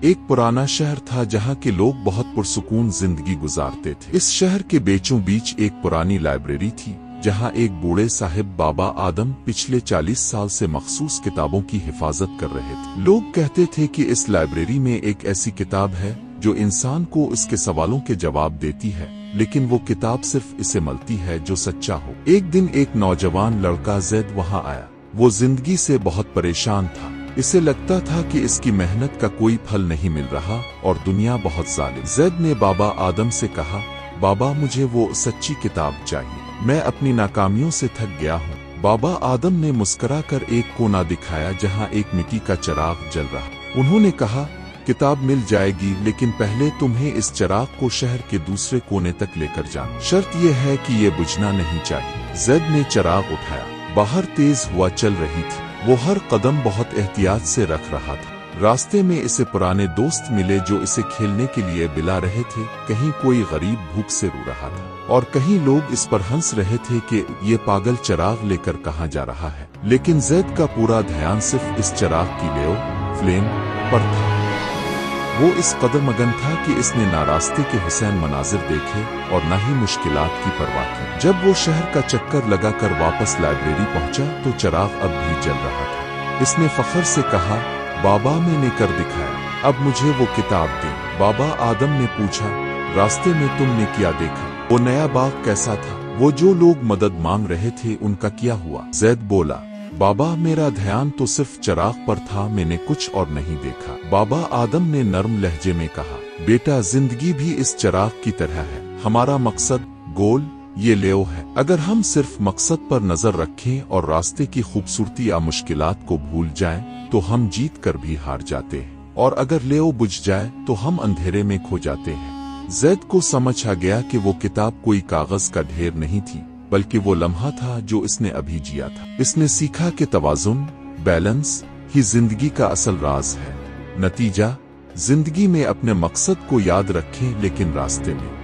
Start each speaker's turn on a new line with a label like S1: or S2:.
S1: ایک پرانا شہر تھا جہاں کے لوگ بہت پرسکون زندگی گزارتے تھے۔ اس شہر کے بیچوں بیچ ایک پرانی لائبریری تھی جہاں ایک بوڑھے صاحب بابا آدم پچھلے 40 سال سے مخصوص کتابوں کی حفاظت کر رہے تھے۔ لوگ کہتے تھے کہ اس لائبریری میں ایک ایسی کتاب ہے جو انسان کو اس کے سوالوں کے جواب دیتی ہے، لیکن وہ کتاب صرف اسے ملتی ہے جو سچا ہو۔ ایک دن ایک نوجوان لڑکا زید وہاں آیا۔ وہ زندگی سے بہت پریشان تھا۔ اسے لگتا تھا کہ اس کی محنت کا کوئی پھل نہیں مل رہا اور دنیا بہت ظالم۔ زید نے بابا آدم سے کہا، بابا مجھے وہ سچی کتاب چاہیے، میں اپنی ناکامیوں سے تھک گیا ہوں۔ بابا آدم نے مسکرا کر ایک کونا دکھایا جہاں ایک مٹی کا چراغ جل رہا۔ انہوں نے کہا، کتاب مل جائے گی، لیکن پہلے تمہیں اس چراغ کو شہر کے دوسرے کونے تک لے کر جانا۔ شرط یہ ہے کہ یہ بجھنا نہیں چاہیے۔ زید نے چراغ اٹھایا۔ باہر تیز ہوا چل رہی تھی۔ وہ ہر قدم بہت احتیاط سے رکھ رہا تھا۔ راستے میں اسے پرانے دوست ملے جو اسے کھیلنے کے لیے بلا رہے تھے۔ کہیں کوئی غریب بھوک سے رو رہا تھا اور کہیں لوگ اس پر ہنس رہے تھے کہ یہ پاگل چراغ لے کر کہاں جا رہا ہے۔ لیکن زید کا پورا دھیان صرف اس چراغ کی فلیم پر تھا۔ وہ اس قدر مگن تھا کہ اس نے نہ راستے کے حسین مناظر دیکھے اور نہ ہی مشکلات کی پرواہ کی۔ جب وہ شہر کا چکر لگا کر واپس لائبریری پہنچا تو چراغ اب بھی جل رہا تھا۔ اس نے فخر سے کہا، بابا میں نے کر دکھایا، اب مجھے وہ کتاب دیں۔ بابا آدم نے پوچھا، راستے میں تم نے کیا دیکھا؟ وہ نیا باغ کیسا تھا؟ وہ جو لوگ مدد مانگ رہے تھے ان کا کیا ہوا؟ زید بولا، بابا میرا دھیان تو صرف چراغ پر تھا، میں نے کچھ اور نہیں دیکھا۔ بابا آدم نے نرم لہجے میں کہا، بیٹا زندگی بھی اس چراغ کی طرح ہے، ہمارا مقصد گول یہ لیو ہے۔ اگر ہم صرف مقصد پر نظر رکھیں اور راستے کی خوبصورتی یا مشکلات کو بھول جائیں تو ہم جیت کر بھی ہار جاتے ہیں، اور اگر لیو بجھ جائے تو ہم اندھیرے میں کھو جاتے ہیں۔ زید کو سمجھ آ گیا کہ وہ کتاب کوئی کاغذ کا ڈھیر نہیں تھی، بلکہ وہ لمحہ تھا جو اس نے ابھی جیا تھا۔ اس نے سیکھا کہ توازن، بیلنس ہی زندگی کا اصل راز ہے۔ نتیجہ، زندگی میں اپنے مقصد کو یاد رکھیں لیکن راستے میں